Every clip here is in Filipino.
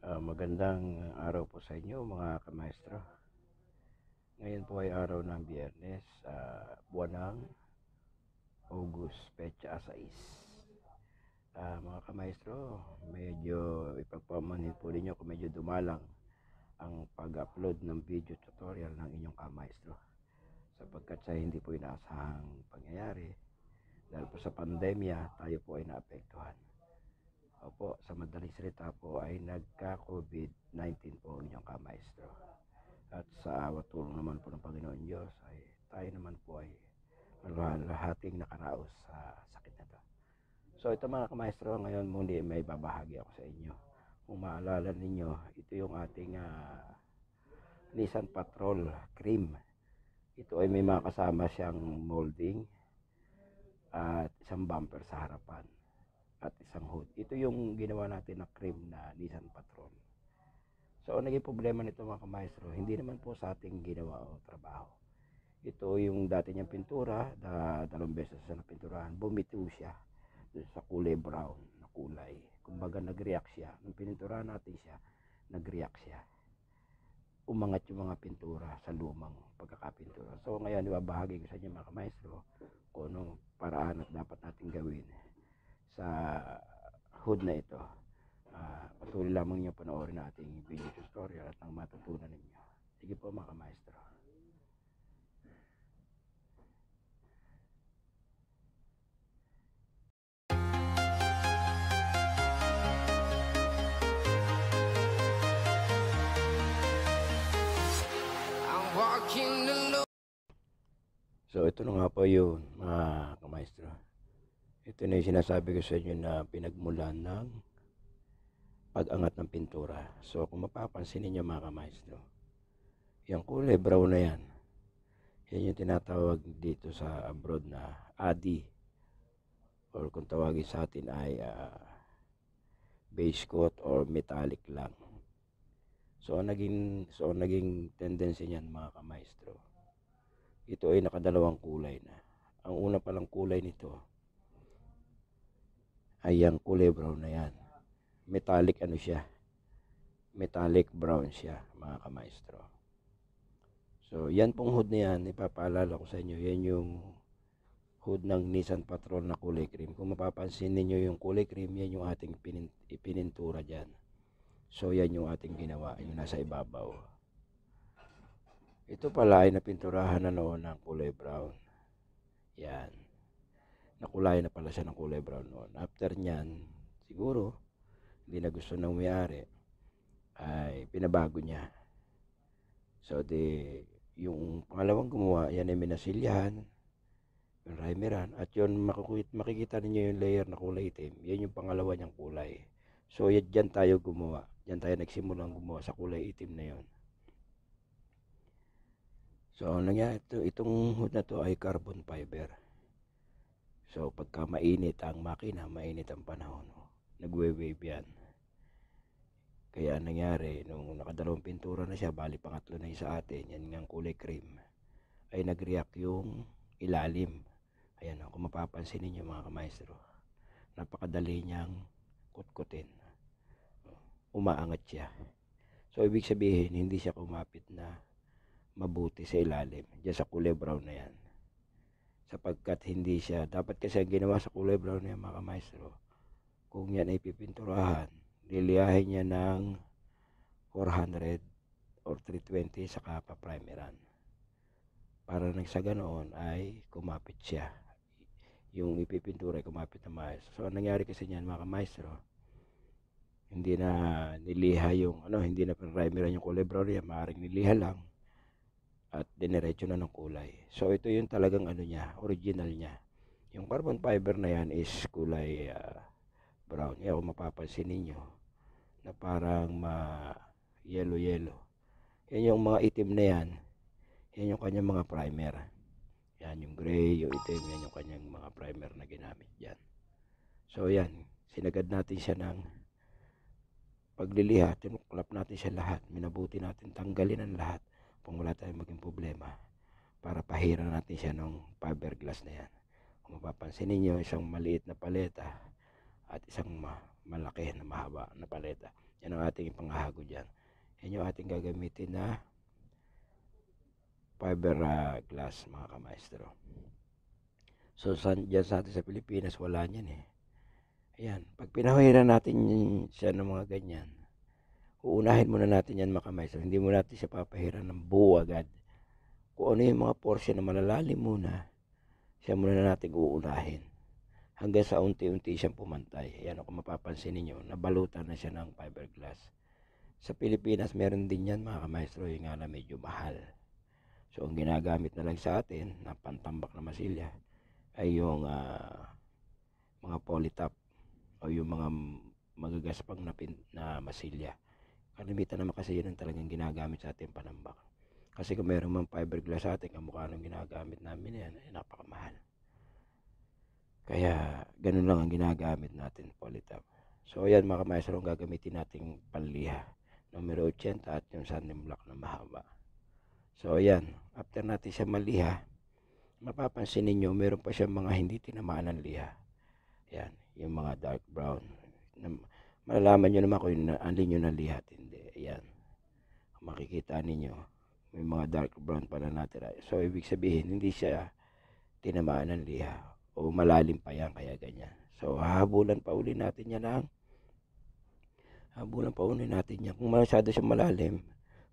Magandang araw po sa inyo mga kamaestro. Ngayon po ay araw ng Biyernes, buwan ng August, petsa 6. Mga kamaestro, medyo ipagpamanhin po ninyo kung medyo dumalang ang pag-upload ng video tutorial ng inyong kamaestro. Sapagkat sa hindi po inaasahang pangyayari, dahil po sa pandemya, tayo po ay naapektuhan. Opo, sa madaling salita po ay nagka-COVID-19 po ang inyong kamaestro. At sa awat tulong naman po ng Panginoon Diyos ay tayo naman po ay lahating nakaraos sa sakit na to. So ito mga kamaestro, ngayon muli may babahagi ako sa inyo. Kung maalala ninyo, ito yung ating Nissan Patrol Cream. Ito ay may mga kasama siyang molding at isang bumper sa harapan at isang hood. Ito yung ginawa natin na cream na Nissan Patrol. So, naging problema nito mga kamaestro, hindi naman po sa ating ginawa o trabaho. Ito yung dati niyang pintura, dalawang beses sa napinturahan, bumitiw siya sa kulay brown na kulay. Kumbaga nag-react siya. Nung pininturahan natin siya, nag-react siya. Umangat yung mga pintura sa lumang pagkakapintura. So, ngayon, ibabahagi ko sa inyo mga kamaestro kung anong paraan at dapat natin gawin sa hood na ito. Patuloy lamang niyo panoorin natin yung video tutorial at ang matutunan ninyo. Sige po mga kamaestro. So ito na nga po yun mga kamaestro. Ito na yung sinasabi ko sa inyo na pinagmulan ng pag-angat ng pintura. So kung mapapansin niyo mga kamaestro, yung kulay brown na yan, yan yung tinatawag dito sa abroad na ADI, or kung tawagin sa atin ay base coat or metallic lang. So ang naging tendency niyan mga kamaestro, ito ay nakadalawang kulay na. Ang una palang kulay nito ay yung kulay brown na yan. Metallic siya? Metallic brown siya mga kamaestro. So yan pong hood na yan, ipapaalala ko sa inyo, yan yung hood ng Nissan Patrol na kulay cream. Kung mapapansin niyo yung kulay cream, yan yung ating ipinintura dyan. So yan yung ating ginawa, yung nasa ibabaw. Ito pala ay napinturahan na noon ng kulay brown. Yan. Nakulay na pala siya ng kulay brown noon. After nyan, siguro, hindi na gusto ng may-ari, ay pinabago niya. So, yung pangalawang gumawa, yan ay minasilyahan, yung rimeran, at yun makikita ninyo yung layer na kulay itim. Yan yung pangalawa niyang kulay. So, dyan tayo gumawa. Dyan tayo nagsimulang gumawa sa kulay itim na yon. So, itong hood na to ay carbon fiber. So, pagka mainit ang makina, mainit ang panahon, nagwe-wave yan. Kaya nangyari, nung nakadalawang pintura na siya, bali pangatlo na yung sa atin, yan ng kulay cream, ay nag-react yung ilalim. Ayan, kung mapapansin ninyo mga kamaestro, napakadali niyang kutkutin. Umaangat siya. So, ibig sabihin, hindi siya kumapit na mabuti sa ilalim, dyan sa kulay brown na yan. Sapagkat hindi siya, dapat kasi ang ginawa sa kulay brown na yan mga kamaestro, kung yan ay pipinturahan, liliyahin niya ng 400 or 320 saka pa-primeran. Para nang sa ganoon ay kumapit siya. Yung ipipintura ay kumapit na maayos. So, ang nangyari kasi niyan mga kamaestro, hindi na niliha yung, hindi na primeran yung kulay brown yan, maaaring niliha lang at diniretso na ng kulay. So, ito yung talagang niya, original niya. Yung carbon fiber na yan is kulay brown. Kaya kung mapapansin ninyo na parang yellow. Yan yung mga itim na yan. Yan yung kanyang mga primer. Yan yung gray, yung itim, yan yung kanyang mga primer na ginamit dyan. So yan, sinagad natin siya ng pagliliha, tinuklap natin siya lahat, minabuti natin, tanggalin ang lahat kung wala tayong maging problema para pahiran natin siya ng fiberglass na yan. Kung mapapansin ninyo, isang maliit na paleta at isang malaki na mahaba na paleta. Yan ang ating ipanghahago dyan. Yan yung ating gagamitin na fiber glass, mga kamaestro. So dyan sa atin sa Pilipinas, wala niyan eh. Ayan, pag pinahiran natin siya ng mga ganyan, uunahin muna natin yan, mga kamaestro. Hindi mo natin siya papahiran ng buo agad. Kung ano yung mga portion na malalalim muna, siya muna natin uunahin. Hanggang sa unti-unti siyang pumantay. Ayan, kung mapapansin ninyo, nabalutan na siya ng fiberglass. Sa Pilipinas, meron din yan, mga kamaestro, yung nga na medyo mahal. So, ang ginagamit na lang sa atin, na pantambak na masilya, ay yung mga polytop o yung mga magagaspang na masilya. Kalimitan naman kasi yun ang talagang ginagamit sa ating panambak. Kasi kung meron mang fiberglass sa atin, kamukha nung ginagamit namin yan, ay napakamahal. Kaya, ganun lang ang ginagamit natin, polytop. So, ayan, mga kamaestro, ang gagamitin nating panliha. Numero 80 at yung sanding block na mahaba. So, ayan, after natin siya maliha, mapapansin ninyo, meron pa siya mga hindi tinamaan ng liha. Ayan, yung mga dark brown. Malalaman nyo naman kung alin nyo ng liha at hindi. Ayan, makikita ninyo, may mga dark brown pala natira. So, ibig sabihin, hindi siya tinamaan ng liha o malalim pa yan, kaya ganyan. So, hahabulan pa uli natin yan Kung masyado siya malalim,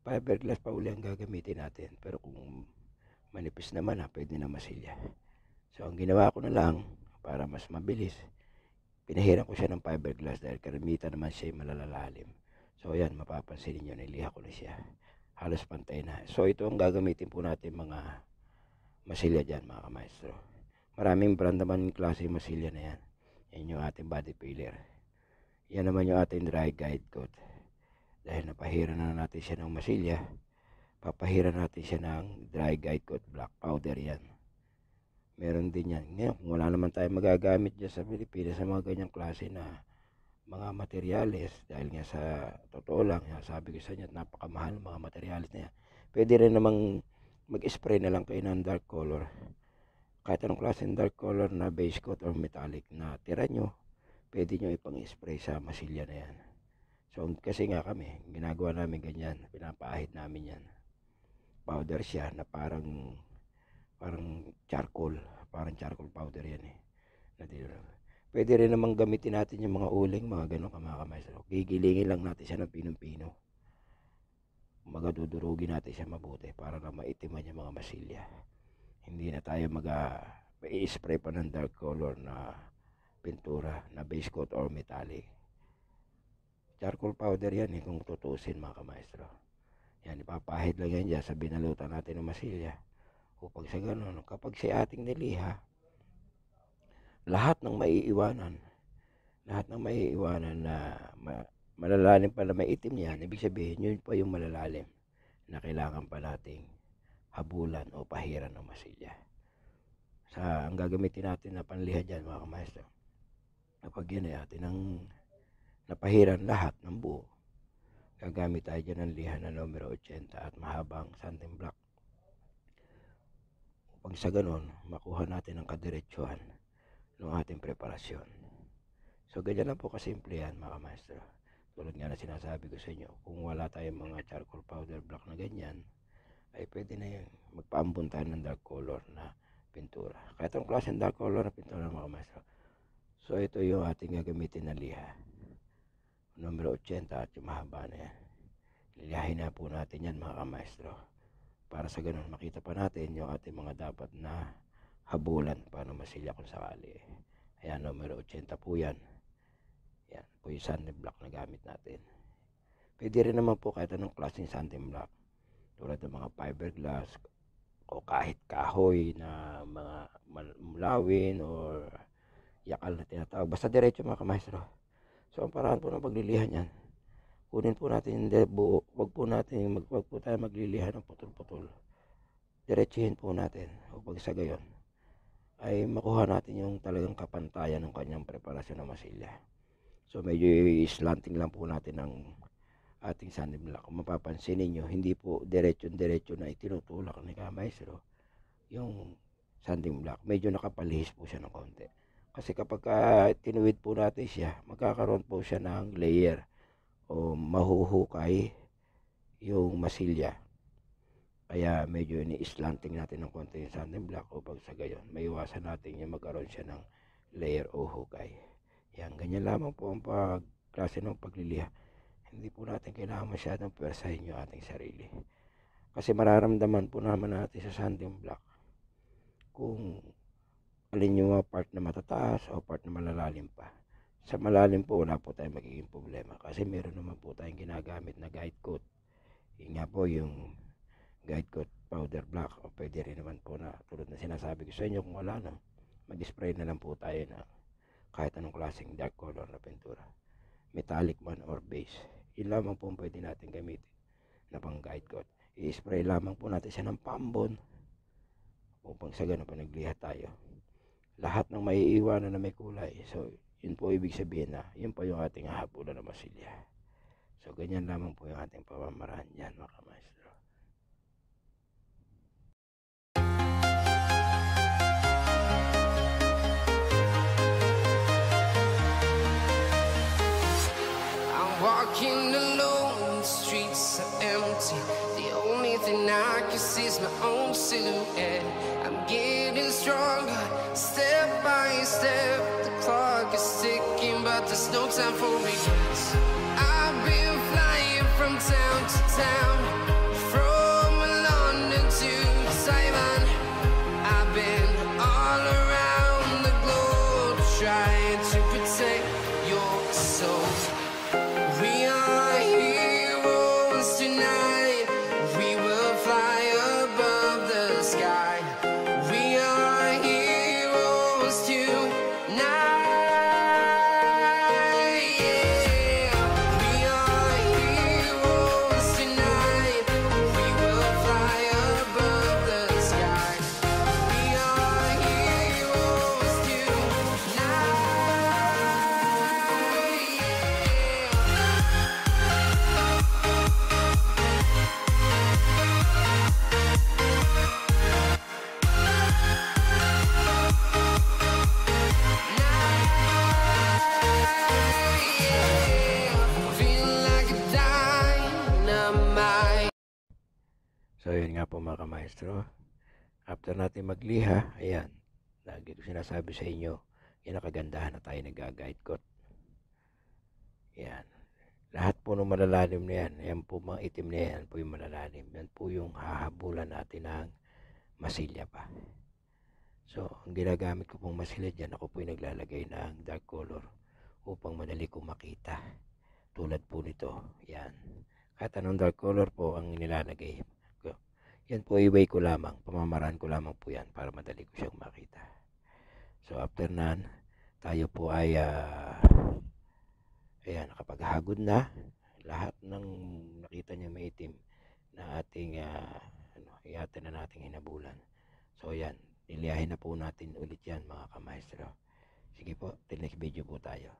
fiberglass pa uli ang gagamitin natin. Pero kung manipis naman, pwede na masilya. So, ang ginawa ko na lang, para mas mabilis, pinahiran ko siya ng fiberglass dahil karamitan naman siya malalalim. So, ayan, mapapansin niyo, niliha ko na siya. Halos pantay na. So, ito ang gagamitin po natin mga masilya dyan, mga kamaestro. Maraming brand naman yung klase yung masilya na yan. Yan yung ating body filler. Yan naman yung ating dry guide coat. Dahil napahiran na natin siya ng masilya, papahiran natin siya ng dry guide coat black powder yan. Meron din yan. Ngayon, kung wala naman tayo magagamit dyan sa Pilipinas sa mga ganyang klase na mga materyales, dahil nga sa totoo lang, sabi ko sa inyo, napakamahal ng mga materyales na yan. Pwede rin namang mag-spray na lang kayo ng dark color. Kahit anong klase ng dark color na base coat or metallic na tira nyo, pwede nyo ipang-spray sa masilya na yan. So, kasi nga kami, ginagawa namin ganyan, pinapaahit namin yan. Powder siya na parang charcoal powder yan eh. Pwede rin namang gamitin natin yung mga uling, mga ganun mga kamaestro. Gigilingin lang natin siya ng pinong-pino. Magadudurugin natin siya mabuti para na maitiman yung mga masilya. Hindi na tayo i-spray pa ng dark color na pintura na base coat or metallic. Charcoal powder yan kung tutusin, mga kamaestro. Yan, ipapahid lang yan dyan sa binalutan natin ng masilya. Upag sa ganun, kapag si ating niliha, lahat ng maiiwanan na malalalim pala may itim niyan, ibig sabihin yun pa yung malalalim na kailangan pa nating habulan o pahiran ng masilya. Ang gagamitin natin na panliha dyan, mga kamaestro, kapag yun ay atin ang napahiran lahat ng buo, gagamit tayo dyan ng liha na numero 80 at mahabang sanding block. Upang sa ganun, makuha natin ang kadiretsuhan ng ating preparasyon. So, ganyan lang po kasimple yan, mga kamaestro. Tulad nga na sinasabi ko sa inyo, kung wala tayong mga charcoal powder block na ganyan, ay pwede na yung magpaambon tayo ng dark color na pintura. Kahit ang klase ng dark color na pintura, mga kamaestro. So, ito yung ating gagamitin na liha. Numero 80 at yung mahaba na yan. Lilihahin na po natin yan, mga kamaestro. Para sa ganun, makita pa natin yung ating mga dapat na habulan para masilya kung sakali. Ayan, numero 80 po yan. Yan po yung sanding block na gamit natin. Pwede rin naman po kahit anong klaseng sanding block. Tulad ng mga fiberglass o kahit kahoy na mga mulawin or yakal na tinatawag. Basta diretso, mga kamaestro. So, ang paraan po ng paglilihan yan, kunin po natin yung buo. Wag po tayo maglilihan ng putol-putol. Diretsuhin po natin. Upag sa gayon, ay makuha natin yung talagang kapantayan ng kanyang preparasyon ng masilya. So, medyo slanting lang po natin ng ating sanding block. Kung mapapansin ninyo, hindi po diretso na itinutulak ni kamaestro yung sanding block. Medyo nakapalihis po siya ng konti. Kasi kapag tinuwid po natin siya, magkakaroon po siya ng layer o mahuhukay yung masilya. Kaya medyo ini-slanting natin ng konti yung sanding block upang sa gayon maiwasan natin yung magkaroon siya ng layer o hukay. Yan, ganyan lamang po ang klase ng pagliliha. Hindi po natin kailangan masyadong pwersahin yung ating sarili. Kasi mararamdaman po naman natin sa sanding block kung alin yung part na matataas o part na malalalim pa. Sa malalim po wala po tayong magiging problema kasi meron naman po tayong ginagamit na guide coat. Yun nga po yung guide coat powder block, o pwede rin naman po na tulad na sinasabi ko sa inyo, kung wala na, mag-spray na lang po tayo na kahit anong klaseng dark color na pintura, metallic man or base. Yun lamang po pwede natin gamitin na pang guide coat. I-spray lamang po natin siya ng pambon upang sa ganun pa nagliha tayo, lahat ng maiiwanan na may kulay. So yun po ibig sabihin na yun po yung ating hahapulan na masilya. So ganyan lamang po yung ating pamamaraan dyan, mga kamaestro. I'm walking alone, the streets are empty. The only thing I can see is my own silhouette. I'm getting stronger, step by step. The clock is ticking, but there's no time for regrets. I've been flying from town to town, from London to Taiwan. I've been all around the globe trying to protect your soul. We are heroes tonight. We will fly above the sky. We are heroes tonight. Yeah. We are heroes tonight. We will fly above the sky. We are heroes tonight. So yun nga po mga kamaestro, after natin magliha, ayan, lagi ko sinasabi sa inyo, yan ang kagandahan na tayo nag-guide coat. Yan, lahat po ng malalalim na yan, yan po mga itim na yan po yung malalalim, yan po yung hahabulan natin ng masilya pa. So ang ginagamit ko pong masilya dyan, ako po yung naglalagay ng dark color upang madali ko makita, tulad po nito. Yan, kahit anong dark color po ang nilalagay ko, yan po i-way ko lamang, pamamaraan ko lamang po yan para madali ko siyang makita. So after nan, tayo po ay ayan, nakapaghagod na lahat ng nakita niya maitim na ating iatan na nating hinabulan. So yan, niliyahin na po natin ulit yan mga kamaestro. Sige po, till next video po tayo.